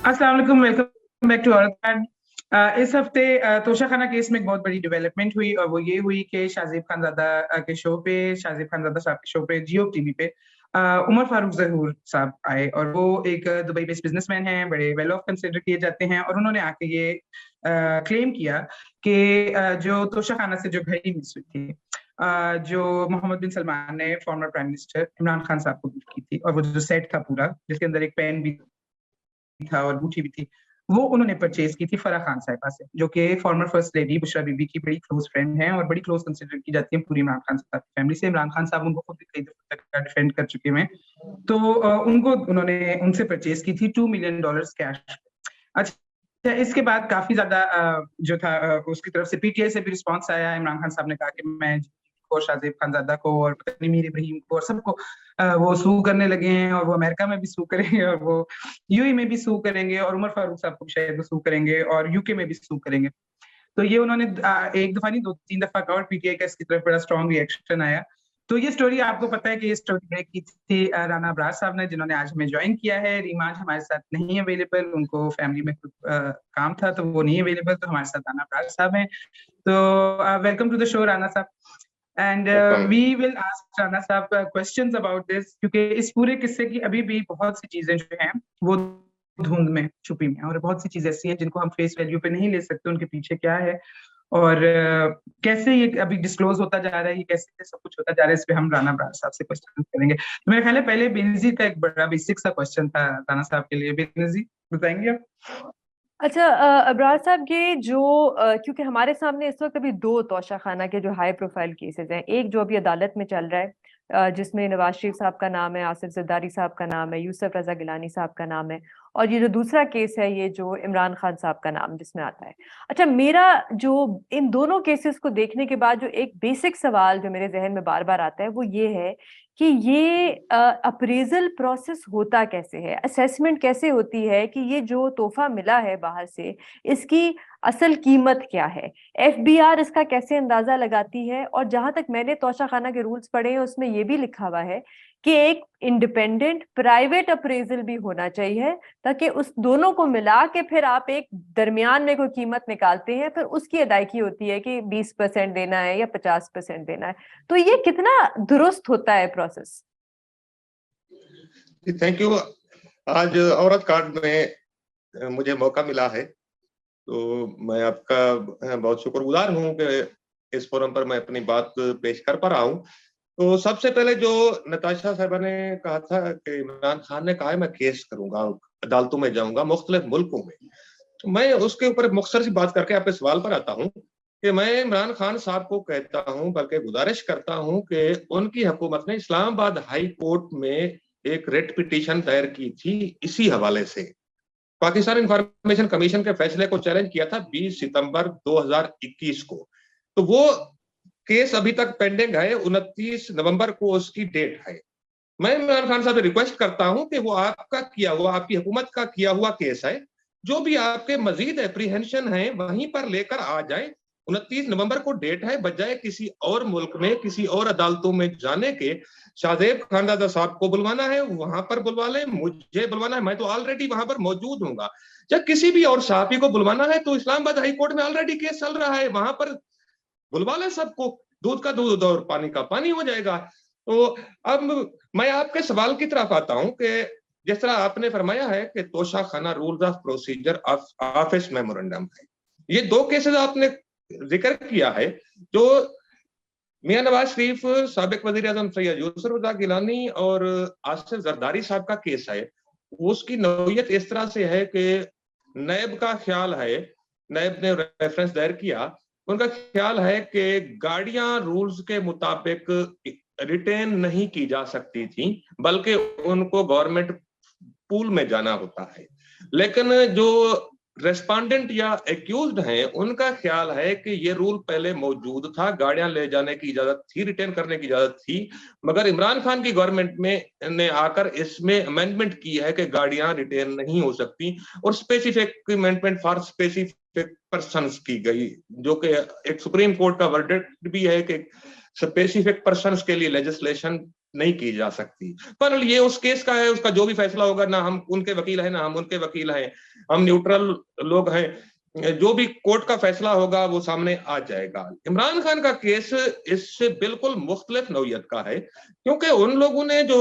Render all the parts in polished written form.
अस्सलाम वालेकुम, welcome back to और इस हफ्ते तोशा खाना केस में एक बहुत बड़ी डेवलपमेंट हुई और वो ये हुई कि शाहजेब खानजादा के शो पे, शाहजेब खानजादा साहब के शो पे, जियो टीवी पे उमर फारूक जहूर साहब आए और वो एक दुबई बेस्ड बिजनेसमैन हैं, बड़े वेल ऑफ कंसिडर किए जाते हैं और उन्होंने आके ये क्लेम किया कि जो तोशा खाना से जो घड़ी मिस हुई थी, जो मोहम्मद बिन सलमान ने former prime minister Imran Khan साहब को गिफ्ट की थी, और वो जो सेट था पूरा जिसके अंदर एक पेन भी था और बूटी भी थी, वो उन्होंने परचेज की थी फराह खान साहिबा से, जो कि farmer first lady Bushra Bibi की बड़ी क्लोज फ्रेंड हैं और बड़ी क्लोज कंसिडर की जाती है पूरी इमरान खान साहब की फैमिली से। इमरान खान साहब उनको खुद भी कई दफा तक डिफेंड कर चुके हैं। तो उनको उन्होंने उनसे परचेज की थी $2 मिलियन कैश। अच्छा, इसके बाद काफी ज्यादा जो था उसकी तरफ से पीटीआई से भी रिस्पॉन्स आया। इमरान खान साहब ने कहा कि मैं को, शाहजेब खानजादा को और पता नहीं मीर इब्राहिम को और सबको वो सू करने लगे हैं, और वो अमेरिका में भी सू करेंगे और वो यूएई में भी सू करेंगे और उमर फारूक साहब को भी शायद सू करेंगे और यूके में भी सू करेंगे। तो ये उन्होंने एक दफा नहीं, 2-3 दफा कहा और पीटीआई का इसकी तरफ बड़ा स्ट्रॉन्ग रिएक्शन आया। तो ये स्टोरी आपको पता है कि ये स्टोरी ब्रेक की थी राना अबरार साहब ने, जिन्होंने आज हमें ज्वाइन किया है। रीमा आज हमारे साथ नहीं अवेलेबल, उनको फैमिली में कुछ काम था तो वो नहीं अवेलेबल, तो हमारे साथ राना अबरार साहब हैं। तो welcome to the show Rana साहब, and we will ask Rana साहब क्वेश्चंस अबाउट दिस, क्योंकि इस पूरे किस्से की अभी भी बहुत सी चीजें जो हैं वो धुंध में छुपी हुई हैं, और बहुत सी चीजें ऐसी हैं जिनको हम फेस वैल्यू पे नहीं ले सकते, उनके पीछे क्या है और कैसे ये अभी डिस्क्लोज होता जा रहा है, ये कैसे सब कुछ होता जा रहा है। इस पे हम राना अबरार साहब से क्वेश्चन करेंगे। तो मेरे ख्याल है पहले बेनजीर का एक बड़ा बेसिक सा क्वेश्चन था राना साहब के लिए। बेनजीर, बताएंगे आप? अच्छा, अबरार साहब, ये जो क्योंकि हमारे सामने इस वक्त अभी दो तौशा खाना के जो हाई प्रोफाइल केसेस हैं, एक जो अभी अदालत में चल रहा है जिसमें नवाज शरीफ साहब का नाम है, आसिफ जरदारी साहब का नाम है, यूसुफ रजा गिलानी साहब का नाम है, और ये जो दूसरा केस है ये जो इमरान खान साहब का नाम जिसमें आता है। अच्छा, मेरा जो इन दोनों केसेस को देखने के बाद जो एक बेसिक सवाल जो मेरे जहन में बार बार आता है वो ये है कि ये अप्रेजल प्रोसेस होता कैसे है, असेसमेंट कैसे होती है कि ये जो तोहफा मिला है बाहर से इसकी असल कीमत क्या है, एफबीआर इसका कैसे अंदाजा लगाती है। और जहां तक मैंने तौशा खाना के रूल्स पढ़े हैं उसमें ये भी लिखा हुआ है कि एक इंडिपेंडेंट प्राइवेट अप्रेजल भी होना चाहिए, ताकि उस दोनों को मिला के फिर आप एक दरमियान में कोई कीमत निकालते हैं, फिर उसकी अदायगी होती है कि 20% देना है या 50% देना है। तो ये कितना दुरुस्त होता है प्रोसेस? Thank you. आज औरत कार्ड में मुझे मौका मिला है, तो मैं आपका बहुत शुक्रगुजार हूँ कि इस फोरम पर मैं अपनी बात पेश कर पा रहा हूँ। तो सबसे पहले जो नताशा साहबा ने कहा था कि इमरान खान ने कहा है मैं केस करूंगा, अदालतों में जाऊंगा मुख्तलिफ मुल्कों में, तो मैं उसके ऊपर मुख्तसर सी बात करके आपके सवाल पर आता हूँ कि मैं इमरान खान साहब को कहता हूँ, बल्कि गुजारिश करता हूँ कि उनकी हुकूमत ने इस्लामाबाद हाई कोर्ट में एक रिट पिटीशन दायर की थी इसी हवाले से। पाकिस्तान इंफॉर्मेशन कमीशन के फैसले को चैलेंज किया था 20 सितंबर 2021 को। तो वो केस अभी तक पेंडिंग है, 29 नवंबर को उसकी डेट है। मैं इमरान खान साहब से रिक्वेस्ट करता हूं कि वो आपका किया हुआ, आपकी हुकूमत का किया हुआ केस है, जो भी आपके मजीद एप्रीहेंशन है वहीं पर लेकर आ जाए। 29 नवंबर को डेट है, बजाय किसी और मुल्क में किसी और अदालतों में जाने के शाहजेब खानजादा साहब को बुलवाना है वहां पर बुलवा ले, मुझे बुलवाना है, मैं तो ऑलरेडी वहां पर मौजूद हूँ। जब किसी भी और साहबी को बुलवाना है तो इस्लामाबाद हाई कोर्ट में ऑलरेडी केस चल रहा है, वहां पर बुलवा ले सबको, दूध का दूध और पानी का पानी हो जाएगा। तो अब मैं आपके सवाल की तरफ आता हूं कि जिस तरह आपने फरमाया है कि तोशा खाना rules of procedure office memorandum है, ये दो केसेस आपने जिक्र किया है। जो मियां नवाज शरीफ, साबिक वजीर आजम सैयद यूसुफ रजा गिलानी और आसिफ जरदारी साहब का केस है, उसकी नौयत इस तरह से है कि नैब का ख्याल है, नैब ने रेफरेंस दायर किया, उनका ख्याल है कि गाड़ियां रूल्स के मुताबिक रिटेन नहीं की जा सकती थी, बल्कि उनको गवर्नमेंट पूल में जाना होता है। लेकिन जो रेस्पोंडेंट या एक्यूज्ड हैं उनका ख्याल है कि ये रूल पहले मौजूद था, गाड़ियां ले जाने की इजाजत थी, रिटेन करने की इजाजत थी, मगर इमरान खान की गवर्नमेंट में ने आकर इसमें अमेंडमेंट की है कि गाड़ियां रिटेन नहीं हो सकती, और specific amendment for specific persons की गई, जो कि एक सुप्रीम कोर्ट का वर्डिक्ट भी है कि स्पेसिफिक पर्सन्स के लिए लेजिस्लेशन नहीं की जा सकती। पर ये उस केस का है, उसका जो भी फैसला होगा, ना हम उनके वकील हैं ना हम उनके वकील हैं, हम न्यूट्रल लोग हैं, जो भी कोर्ट का फैसला होगा वो सामने आ जाएगा। इमरान खान का केस इससे बिल्कुल मुख्तलिफ नौयत का है, क्योंकि उन लोगों ने जो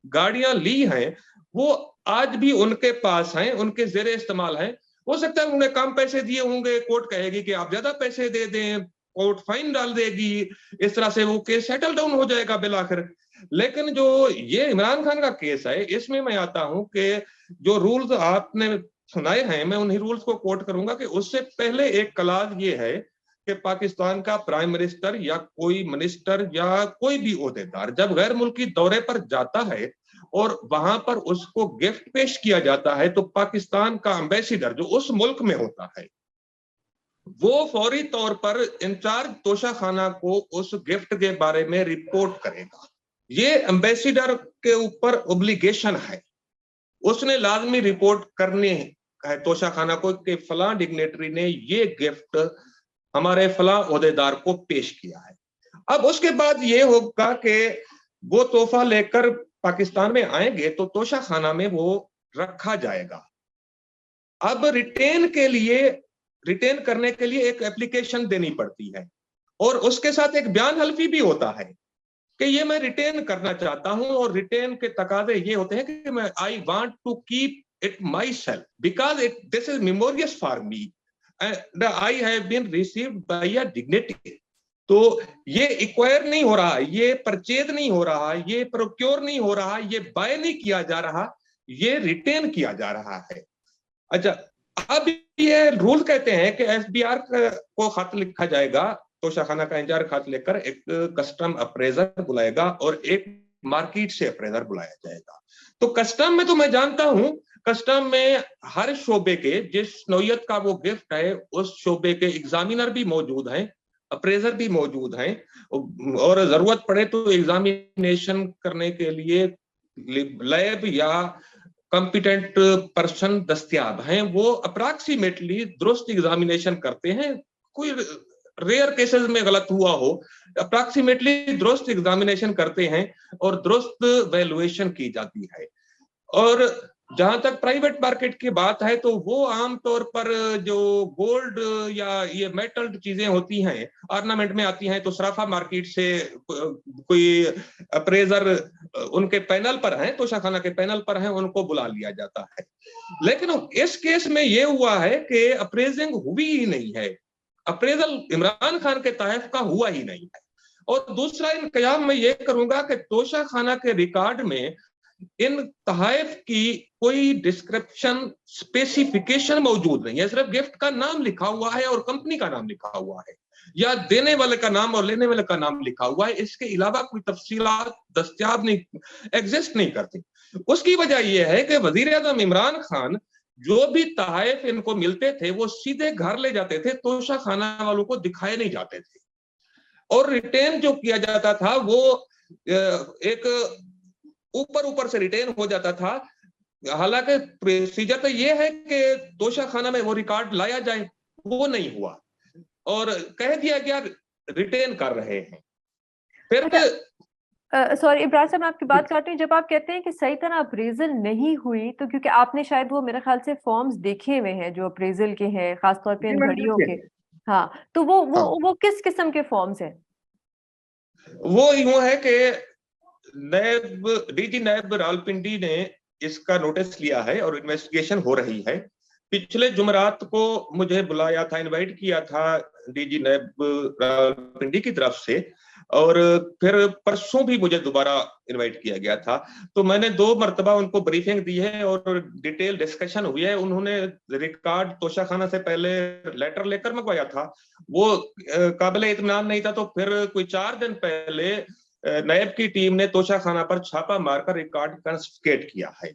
गाड़ियां ली हैं वो आज भी उनके पास हैं, उनके जेर इस्तेमाल हैं। हो सकता है उन्हें कम पैसे दिए होंगे, कोर्ट कहेगी कि आप ज्यादा पैसे दे दें, कोर्ट फाइन डाल देगी, इस तरह से वो केस सेटल डाउन हो जाएगा बिल आखिर। लेकिन जो ये इमरान खान का केस है, इसमें मैं आता हूं कि जो रूल्स आपने सुनाए हैं, मैं उन्हीं रूल्स को कोट करूंगा कि उससे पहले एक क्लाज ये है कि पाकिस्तान का प्राइम मिनिस्टर या कोई मिनिस्टर या कोई भी ओहदेदार जब गैर मुल्की दौरे पर जाता है और वहां पर उसको गिफ्ट पेश किया जाता है, तो पाकिस्तान का एम्बेसडर जो उस मुल्क में होता है वो फौरी तौर पर इंचार्ज तोशाखाना को उस गिफ्ट के बारे में रिपोर्ट करेगा। ये एम्बेसडर के ऊपर ओब्लिगेशन है, उसने लाजमी रिपोर्ट करनी है तोशाखाना को कि फलां डिग्नेटरी ने ये गिफ्ट हमारे फलां ओहदेदार को पेश किया है। अब उसके बाद ये होगा कि वो तोहफा लेकर पाकिस्तान में आएंगे तो तोशाखाना में वो रखा जाएगा। अब रिटेन करने के लिए एक एप्लीकेशन देनी पड़ती है और उसके साथ एक बयान हल्फी भी होता है कि ये मैं रिटेन करना चाहता हूं, और रिटेन के तकाजे ये होते हैं कि मैं I want to keep it myself because this is memorious for me and I have been received by a dignity. तो ये एक्वायर नहीं हो रहा, ये परचेज नहीं हो रहा, ये प्रोक्योर नहीं हो रहा, ये बाय नहीं किया जा रहा, ये रिटेन किया जा रहा है। अच्छा, अब ये रूल कहते हैं कि एफबीआर को खत लिखा जाएगा, तोशाखाना का इंचार्ज खत लेकर एक कस्टम अप्रेजर बुलाएगा और एक मार्केट से अप्रेजर बुलाया जाएगा। तो कस्टम में तो मैं जानता हूं, कस्टम में हर शोबे के जिस नौयत का वो गिफ्ट है उस शोबे के एग्जामिनर भी मौजूद हैं, अप्रेजर भी मौजूद हैं, और जरूरत पड़े तो एग्जामिनेशन करने के लिए लैब या कॉम्पिटेंट पर्सन दस्तयाब हैं, वो अप्रॉक्सीमेटली दुरुस्त एग्जामिनेशन करते हैं। कोई रेयर केसेस में गलत हुआ हो, अप्रॉक्सीमेटली दुरुस्त एग्जामिनेशन करते हैं और दुरुस्त वैल्यूएशन की जाती है। और जहां तक प्राइवेट मार्केट की बात है तो वो आमतौर पर जो गोल्ड या ये मेटल चीजें होती हैं, ऑर्नामेंट में आती हैं, तो सराफा मार्केट से कोई अप्रेजर उनके पैनल पर हैं, तोशाखाना के पैनल पर हैं, उनको बुला लिया जाता है। लेकिन इस केस में ये हुआ है कि अप्रेजिंग हुई ही नहीं है, अप्रेजल इमरान खान के तहफ का हुआ ही नहीं है। और दूसरा इंतजाम मैं ये करूंगा कि तोशाखाना के रिकॉर्ड में इन तहफ की कोई डिस्क्रिप्शन स्पेसिफिकेशन मौजूद नहीं है, सिर्फ गिफ्ट का नाम लिखा हुआ है और कंपनी का नाम लिखा हुआ है, या देने वाले का नाम और लेने वाले का नाम लिखा हुआ है। इसके अलावा कोई तफसीलात दस्तयाब नहीं, एग्जिस्ट नहीं करती। उसकी वजह यह है कि वजीर आजम इमरान खान जो भी तहफ इनको मिलते थे वो सीधे घर ले जाते थे, तोशाखाना वालों को दिखाए नहीं जाते थे, और रिटेन जो किया जाता था वो एक ऊपर से रिटेन हो जाता था। हालांकि प्रोसीजर तो ये है कि तोशाखाना में वो रिकॉर्ड लाया जाए, वो नहीं हुआ और कह दिया गया रिटेन कर रहे हैं। फिर सॉरी इब्रार साहब, मैं आपकी बात काट रही हूँ। जब आप कहते हैं कि सही तरह अप्रेजल नहीं हुई, तो क्योंकि आपने शायद वो मेरे ख्याल से फॉर्म्स देखे हुए हैं जो अप्रेजल के हैं, खासतौर पे इन घड़ियों के। हाँ, तो वो किस किस्म के फॉर्म्स हैं? वो यूं है कि डीजी नैब रावलपिंडी ने इसका नोटिस लिया है और इन्वेस्टिगेशन हो रही है। पिछले जुमरात को मुझे बुलाया था, इनवाइट किया था डीजी नैब रावलपिंडी की तरफ से, और फिर परसों भी मुझे दोबारा इनवाइट किया गया था। तो मैंने 2 मरतबा उनको ब्रीफिंग दी है और डिटेल डिस्कशन हुई है। उन्होंने रिकॉर्ड तोशाखाना से पहले लेटर लेकर मंगवाया था, वो काबिल इत्मीनान नहीं था, तो फिर कोई 4 दिन पहले नैब की टीम ने तोशाखाना पर छापा मारकर रिकॉर्ड कंफिस्केट किया है।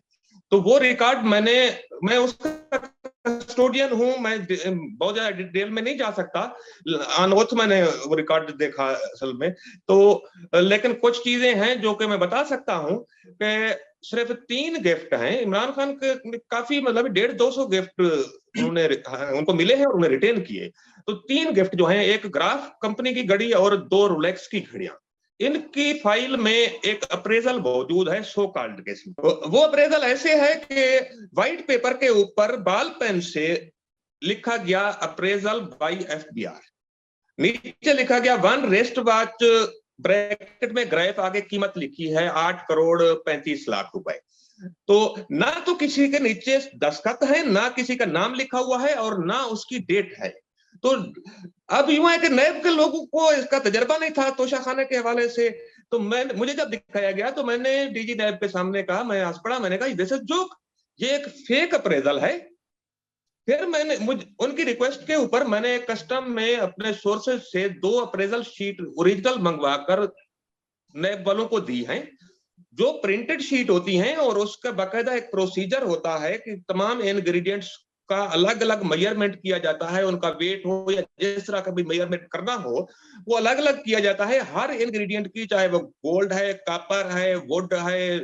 तो वो रिकॉर्ड मैं उसका कस्टोडियन हूं, मैं बहुत ज्यादा डिटेल में नहीं जा सकता, अनोथ मैंने वो रिकॉर्ड देखा असल में। तो लेकिन कुछ चीजें हैं जो कि मैं बता सकता हूं कि सिर्फ 3 गिफ्ट हैं इमरान खान के, काफी मतलब 150-200 गिफ्ट उनको मिले हैं और उन्हें रिटेन किए। तो 3 गिफ्ट जो हैं, एक ग्राफ कंपनी की घड़ी और 2 रोलेक्स की घड़ियां, इनकी फाइल में एक अप्रेजल मौजूद है सो कॉल्ड केस में। वो अप्रेजल ऐसे है कि व्हाइट पेपर के ऊपर बॉल पेन से लिखा गया अप्रेजल बाय FBI, नीचे लिखा गया 1 रेस्ट वॉच, ब्रैकेट में ग्राफ आगे कीमत लिखी है 8,35,00,000 रुपए। तो ना तो किसी के नीचे दस्तखत है, ना किसी का नाम लिखा हुआ है और ना उसकी डेट है। तो अब यूं है कि नैब के लोगों को इसका तजर्बा नहीं था तोशाखाना के हवाले से। तो मुझे जब दिखाया गया तो मैंने डीजी नैब के सामने कहा, मैं हंस पड़ा, मैंने कहा दिस इज जोक, ये एक फेक अप्रेजल है। फिर मैंने उनकी रिक्वेस्ट के ऊपर मैंने कस्टम में अपने सोर्सेज से 2 अप्रेजल शीट ओरिजिनल मंगवाकर नैब वालों को दी हैं, जो प्रिंटेड शीट होती हैं और उसका बाकायदा एक प्रोसीजर होता है कि तमाम इंग्रेडिएंट्स का अलग अलग मेजरमेंट किया जाता है, उनका वेट हो या जिस तरह का भी मेजरमेंट करना हो वो अलग अलग किया जाता है हर इंग्रेडिएंट की, चाहे वो गोल्ड है, कॉपर है, वुड है,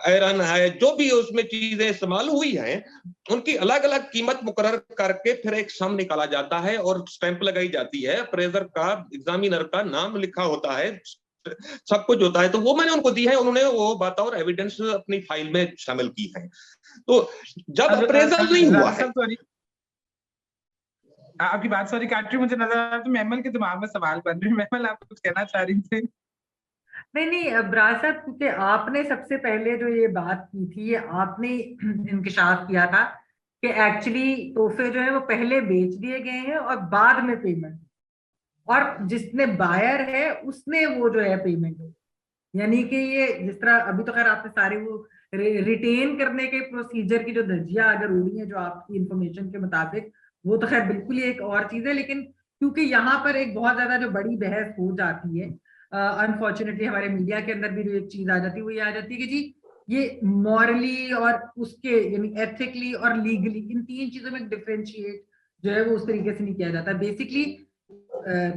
आयरन है, जो भी उसमें चीजें इस्तेमाल हुई हैं उनकी अलग अलग कीमत मुकर्रर करके फिर एक सम निकाला जाता है और स्टैंप लगाई जाती है, अप्रेजर का, एग्जामिनर का नाम लिखा होता है, सब कुछ होता है। तो वो मैंने उनको दी है, उन्होंने वो बात और एविडेंस अपनी फाइल में शामिल की है। तो जब अप्रेजल नहीं हुआ है, आपकी बात सॉरी काट रही, मुझे नजर आ रहा है तो मेमल के दिमाग में सवाल बन रहे। मेमल आप कुछ कहना चाह रही थी? नहीं ब्रार साहब, क्योंकि आपने सबसे पहले जो ये बात की थी, ये आपने इंकशाफ किया था कि एक्चुअली तोहफे जो है वो पहले बेच दिए गए हैं और बाद में पेमेंट, और जिसने बायर है उसने वो जो है पेमेंट, यानी कि ये जिस तरह अभी तो खैर आपने सारे वो रिटेन करने के प्रोसीजर की जो धज्जियां अगर उड़ी है जो आपकी इंफॉर्मेशन के मुताबिक, वो तो खैर बिल्कुल ही एक और चीज है। लेकिन क्योंकि यहाँ पर एक बहुत ज्यादा जो बड़ी बहस हो जाती है, अनफॉर्चुनेटली हमारे मीडिया के अंदर भी जो एक चीज आ जाती है वो ये आ जाती है कि जी ये मॉरली और उसके यानी एथिकली और लीगली, इन 3 चीजों में डिफरेंशिएट जो है वो उस तरीके से नहीं किया जाता। बेसिकली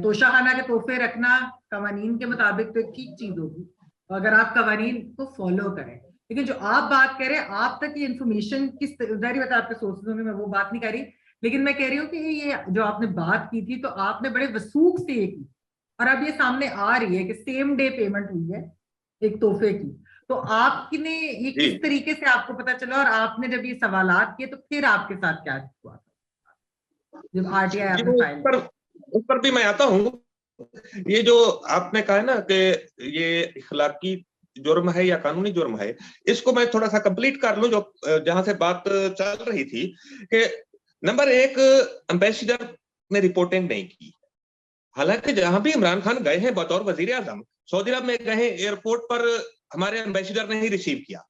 तोशाखाना के तोहफे रखना कवानीन के मुताबिक तो एक ठीक चीज होगी अगर आप कवानीन को फॉलो करें, लेकिन जो आप बात कर रहे हैं आप तक ये इन्फॉर्मेशन किस जारी बता आपके सोर्सेज में, मैं वो बात नहीं कर रही, लेकिन मैं कह रही हूँ कि ये जो आपने बात की थी तो आपने बड़े वसूख से ये की और अब ये सामने आ रही है कि सेम डे पेमेंट हुई है एक तोहफे की। तो आपने ये किस तरीके से आपको पता चला और आपने जब ये सवालात किए तो फिर आपके साथ क्या हुआ जब RTI आपने फाइल? उस पर भी मैं आता हूँ। ये जो आपने कहा ना कि ये इखलाकी जुर्म है या कानूनी जुर्म है, इसको मैं थोड़ा सा कंप्लीट कर लूं जो जहां से बात चल रही थी कि नंबर 1, एम्बेसडर ने रिपोर्टिंग नहीं की। हालांकि जहां भी इमरान खान गए हैं बतौर वजीर आजम, सऊदी अरब में गए, एयरपोर्ट पर हमारे एम्बेसडर ने ही रिसीव किया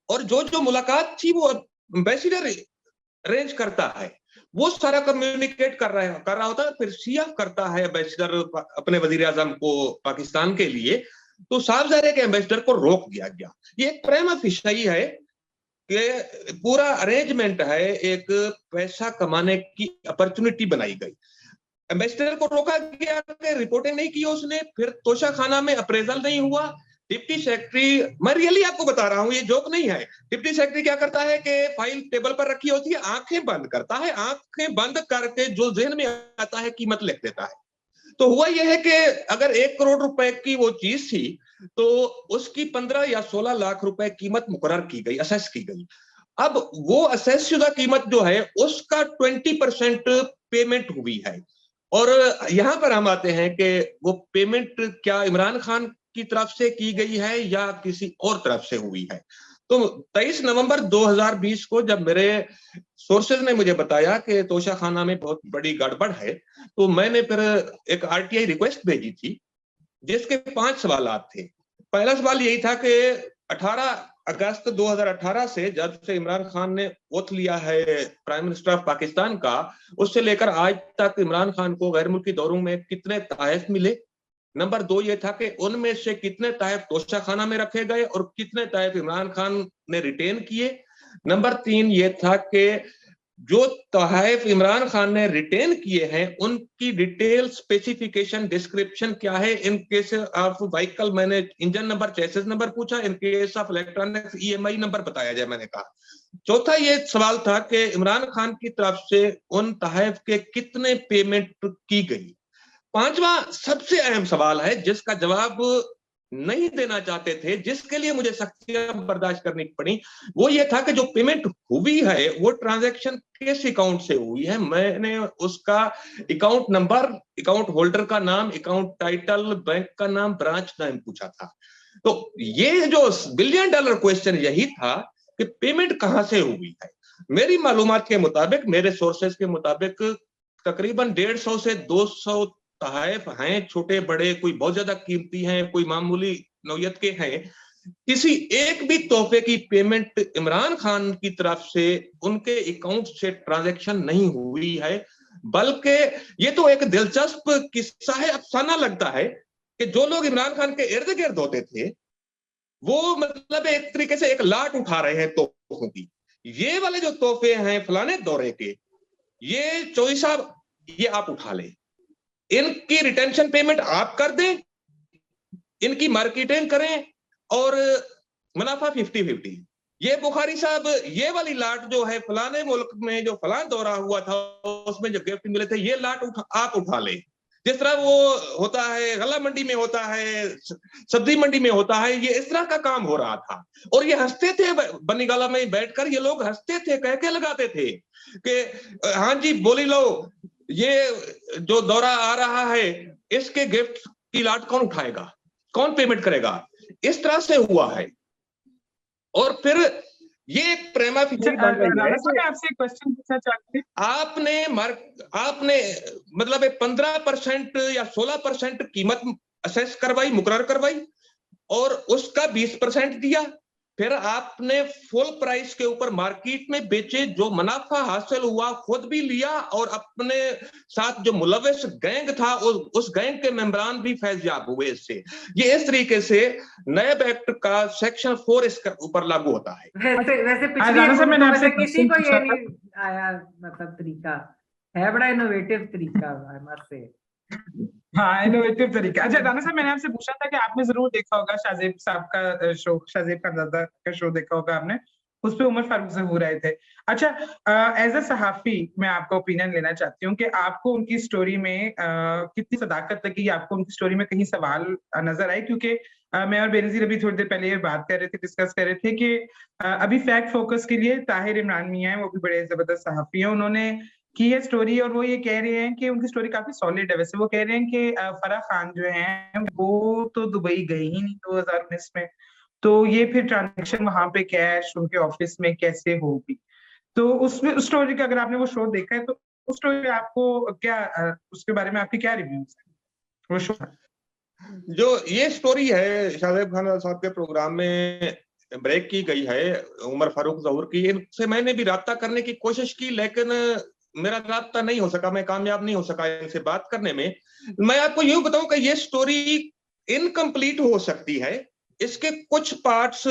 और जो जो मुलाकात थी वो एम्बेसडर अरेंज करता है, वो सारा कम्युनिकेट कर रहा होता है, फिर सीएफ करता है एम्बेसडर अपने वजीर आजम को पाकिस्तान के लिए। तो साफ जाहिर है कि एम्बेसडर को रोक दिया गया। ये एक प्रेमा फिशाई है कि पूरा अरेंजमेंट है, एक पैसा कमाने की अपॉर्चुनिटी बनाई गई। एम्बेसडर को रोका गया कि रिपोर्टिंग नहीं की उसने, फिर तोशाखाना में अप्रेजल नहीं हुआ। डिप्टी सेक्रेटरी, मैं रियली आपको बता रहा हूं, ये जोक नहीं है, डिप्टी सेक्रेटरी क्या करता है कि फाइल टेबल पर रखी होती है, आंखें बंद करता है, आंखें बंद करके जो ज़हन में आता है कीमत लिख देता है। तो हुआ यह है कि अगर 1 करोड़ रुपए की वो चीज थी तो उसकी 15 या 16 लाख रुपए कीमत मुकर्रर की गई, असेस की गई। अब वो असेस शुदा कीमत जो है उसका 20% पेमेंट हुई है। और यहां पर हम आते हैं कि वो पेमेंट क्या इमरान खान की तरफ से की गई है या किसी और तरफ से हुई है। तो 23 नवंबर 2020 को जब मेरे सोर्सेज ने मुझे बताया कि तोशाखाना में बहुत बड़ी गड़बड़ है, तो मैंने फिर एक RTI रिक्वेस्ट भेजी थी जिसके 5 सवालात थे। पहला सवाल यही था कि 18 अगस्त 2018 से जब से इमरान खान ने ओथ लिया है प्राइम मिनिस्टर ऑफ पाकिस्तान का, उससे लेकर आज तक इमरान खान को गैर मुल्की दौरों में कितने तहफ मिले। नंबर 2 ये था कि उनमें से कितने तहफ तोशाखाना में रखे गए और कितने तहफ इमरान खान ने रिटेन किए। नंबर 3 ये था कि जो तहफ इमरान खान ने रिटेन किए हैं उनकी डिटेल स्पेसिफिकेशन डिस्क्रिप्शन क्या है। इन केस ऑफ व्हीकल मैंने इंजन नंबर, चेसिस नंबर पूछा, in case of electronics EMI number बताया जाए मैंने कहा। चौथा ये सवाल था कि इमरान खान की तरफ से उन तहफ के कितने पेमेंट की गई। 5वां सबसे अहम सवाल है जिसका जवाब नहीं देना चाहते थे, जिसके लिए मुझे सख्तियां बर्दाश्त करनी पड़ी, वो ये था कि जो पेमेंट हुई है वो ट्रांजैक्शन किस अकाउंट से हुई है। मैंने उसका अकाउंट नंबर, अकाउंट होल्डर का नाम, अकाउंट टाइटल, बैंक का नाम, ब्रांच नाम पूछा था। तो ये जो $1 बिलियन क्वेश्चन यही था कि पेमेंट कहां से हुई है। मेरी मालूमात के मुताबिक, मेरे सोर्सेज के मुताबिक तकरीबन 150 से 200 तहफ हैं, छोटे बड़े, कोई बहुत ज्यादा कीमती हैं, कोई मामूली नौयत के हैं। किसी एक भी तोहफे की पेमेंट इमरान खान की तरफ से उनके अकाउंट से ट्रांजैक्शन नहीं हुई है, बल्कि ये तो एक दिलचस्प किस्सा है, अफसाना लगता है कि जो लोग इमरान खान के इर्द गिर्द होते थे वो मतलब एक तरीके से एक लाट उठा रहे हैं तोहफों की। ये वाले जो तोहफे हैं फलाने दौरे के, ये चौधरी साहब ये आप उठा लें, इनकी रिटेंशन पेमेंट आप कर दें, इनकी मार्केटिंग करें और मुनाफा 50-50। ये बुखारी साहब ये वाली लाट जो है फलाने मुल्क में जो फलान दौरा हुआ था उसमें जो गिफ्ट मिले थे, ये लाट आप उठा लें। जिस तरह वो होता है गला मंडी में होता है, सब्जी मंडी में होता है, ये इस तरह का काम हो रहा था। और ये हंसते थे, बनी गाला में बैठकर ये लोग हंसते थे, कह के लगाते थे कि हाँ जी बोली लो, ये जो दौरा आ रहा है इसके गिफ्ट की लाट कौन उठाएगा, कौन पेमेंट करेगा। इस तरह से हुआ है। और फिर ये एक प्रेमा फिक्री बन रही है। मैं आपसे एक क्वेश्चन पूछना चाहती हूँ। आपने मतलब 15% या 16% कीमत असेस करवाई, मुकर्रर करवाई और उसका 20% दिया, फिर आपने फुल प्राइस के ऊपर मार्केट में बेचे, जो मुनाफा हासिल हुआ खुद भी लिया और अपने साथ जो मुलविस गैंग था उस गैंग के मेंबरान भी फैज़याब हुए इससे। ये इस तरीके से नैब एक्ट का सेक्शन 4 इसके ऊपर लागू होता है। वैसे पिछली हुकूमतों में किसी को ये नहीं आया, मतलब तरीका है बड़ा इनोवेटिव तरीका, आई मस्ट से। हाँ, इनोवेटिव तरीका। अच्छा राना साहब, मैंने आपसे पूछा था कि आपने जरूर देखा होगा शाहजेब साहब का शो, शाहजेब खानजादा का शो देखा होगा आपने, उस पे उमर फारूक जहूर आए थे। अच्छा, एज अ सहाफी मैं आपका ओपिनियन लेना चाहती हूँ कि आपको उनकी स्टोरी में कितनी सदाकत लगी, आपको उनकी स्टोरी में कहीं सवाल नजर आए? क्योंकि मैं और बेनजीर अभी थोड़ी देर पहले ये बात कर रहे थे, डिस्कस कर रहे थे कि अभी फैक्ट फोकस के लिए ताहिर इमरान मियां है, वो भी बड़े जबरदस्त सहाफी हैं, उन्होंने की है स्टोरी और वो ये कह रहे हैं कि उनकी स्टोरी काफी सॉलिड है। वैसे वो कह रहे हैं कि फराह खान जो है वो तो दुबई गए ही नहीं 2019 में, तो ये फिर ट्रांजैक्शन वहां पे कैश उनके ऑफिस में कैसे होगी? तो उसमें उस स्टोरी का, अगर आपने वो शो देखा है तो उस स्टोरी आपको क्या, उसके बारे में आपके क्या रिव्यूज हैं वो शो? जो ये स्टोरी है शाहजेब खान साहब के प्रोग्राम में ब्रेक की गई है उमर फारूक जहूर की, इनसे मैंने भी राब्ता करने की कोशिश की लेकिन मेरा राब्ता नहीं हो सका, मैं कामयाब नहीं हो सका इनसे बात करने में। मैं आपको यूं बताऊं कि ये स्टोरी इनकम्प्लीट हो सकती है, इसके कुछ पार्ट्स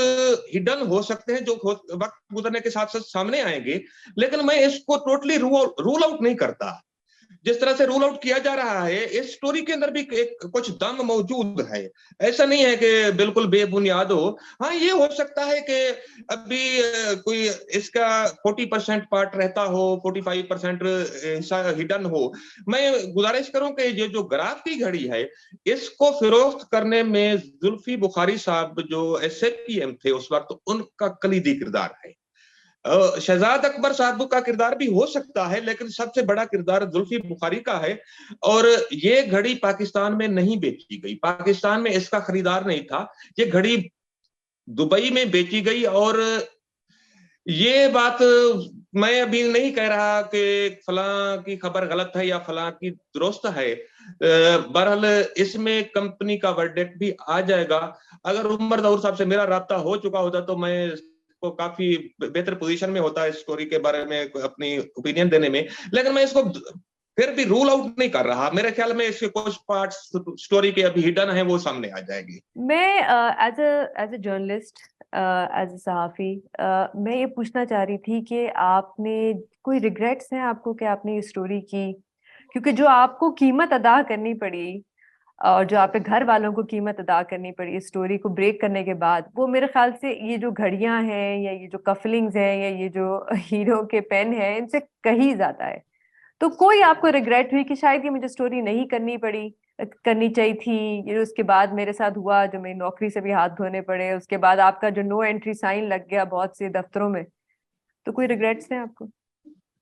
हिडन हो सकते हैं जो वक्त गुजरने के साथ साथ सामने आएंगे, लेकिन मैं इसको टोटली रूल आउट नहीं करता। जिस तरह से रूल आउट किया जा रहा है इस स्टोरी के अंदर भी एक कुछ दम मौजूद है, ऐसा नहीं है कि बिल्कुल बेबुनियाद हो। हाँ, ये हो सकता है कि अभी कोई इसका 40% पार्ट रहता हो, 45% हिस्सा हिडन हो। मैं गुजारिश करूं कि ये जो ग्राफ की घड़ी है इसको फिरोख्त करने में जुल्फी बुखारी साहब जो SAPM थे उस वक्त, उनका कलीदी किरदार है। शहजाद अकबर साहब का किरदार भी हो सकता है, लेकिन सबसे बड़ा किरदार जुल्फी बुखारी का है। और ये घड़ी पाकिस्तान में नहीं बेची गई, पाकिस्तान में इसका खरीदार नहीं था, ये घड़ी दुबई में बेची गई। और ये बात मैं अभी नहीं कह रहा कि फलां की खबर गलत है या फलां की दुरुस्त है, बहरहाल इसमें कंपनी का वर्डिक्ट भी आ जाएगा। अगर उमर जहूर साहब से मेरा राब्ता हो चुका होता तो मैं को काफी बेहतर पोजीशन में होता है इस स्टोरी के बारे में अपनी ओपिनियन देने में, लेकिन मैं इसको फिर भी रूल आउट नहीं कर रहा। मेरे ख्याल में इसके कुछ पार्ट्स स्टोरी के अभी हिडन है, वो सामने आ जाएगी। मैं as a journalist, as a सहाफी, मैं ये पूछना चाह रही थी कि आपने कोई रिग्रेट्स हैं आपको कि आपने ये स्टोरी की? क्योंकि जो आपको कीमत अदा करनी पड़ी और जो आपके घर वालों को कीमत अदा करनी पड़ी इस स्टोरी को ब्रेक करने के बाद, वो मेरे ख्याल से ये जो घड़ियां हैं या ये जो कफलिंग्स हैं या ये जो हीरो के पेन है, इनसे कहीं ज्यादा है। तो कोई आपको रिग्रेट हुई कि शायद ये मुझे स्टोरी नहीं करनी पड़ी, करनी चाहिए थी, ये उसके बाद मेरे साथ हुआ जो मेरी नौकरी से भी हाथ धोने पड़े, उसके बाद आपका जो नो एंट्री साइन लग गया बहुत से दफ्तरों में, तो कोई रिग्रेट्स हैं आपको?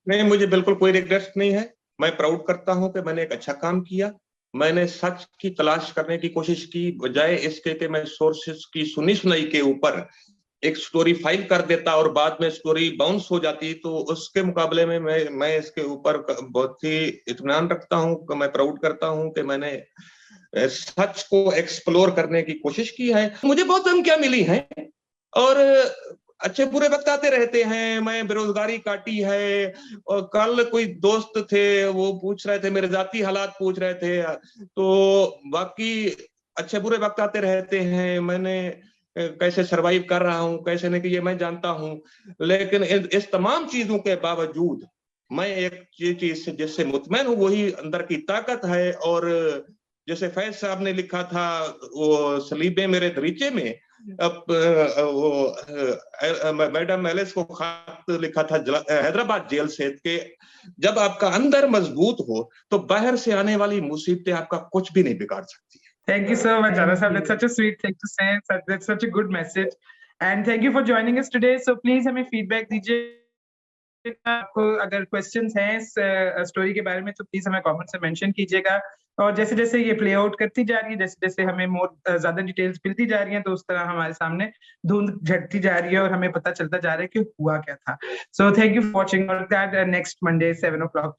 नहीं, मुझे बिल्कुल कोई रिग्रेट नहीं है। मैं प्राउड करता हूं कि मैंने एक अच्छा काम किया। मैंने सच की तलाश करने की कोशिश की, बजाय इसके कि मैं सोर्सेस की सुनी सुनाई के ऊपर एक स्टोरी फाइल कर देता और बाद में स्टोरी बाउंस हो जाती। तो उसके मुकाबले में मैं इसके ऊपर बहुत ही इत्मीनान रखता हूं कि मैं प्राउड करता हूं कि मैंने सच को एक्सप्लोर करने की कोशिश की है। मुझे बहुत धमकियां मिली हैं और अच्छे बुरे वक्त आते रहते हैं। मैं बेरोजगारी काटी है, और कल कोई दोस्त थे वो पूछ रहे थे, मेरे जाती हालात पूछ रहे थे। तो बाकी अच्छे बुरे वक्त आते रहते हैं। मैंने कैसे सरवाइव कर रहा हूँ, कैसे नहीं, कि ये मैं जानता हूँ। लेकिन इस तमाम चीजों के बावजूद मैं एक चीज से जिससे मुतमैन हूँ, वही अंदर की ताकत है। और जैसे फैज साहब ने लिखा था वो सलीबे मेरे दरीचे में, अब वो मैडम एलिस को खत लिखा था हैदराबाद जेल से कि जब आपका अंदर मजबूत हो तो बाहर से आने वाली मुसीबतें आपका कुछ भी नहीं बिगाड़ सकती। Thank you so much, Jana Sahab. Thank That's such a sweet thing to say. That's such a good message. And thank you for joining us today. So please हमें feedback दीजिए। आपको अगर questions हैं इस स्टोरी के बारे में तो प्लीज हमें कमेंट से मेंशन कीजिएगा। और जैसे जैसे ये प्ले आउट करती जा रही है, जैसे जैसे हमें ज्यादा डिटेल्स मिलती जा रही हैं, तो उस तरह हमारे सामने धुंध झटती जा रही है और हमें पता चलता जा रहा है कि हुआ क्या था। So thank you for watching. और that next Monday 7 o'clock.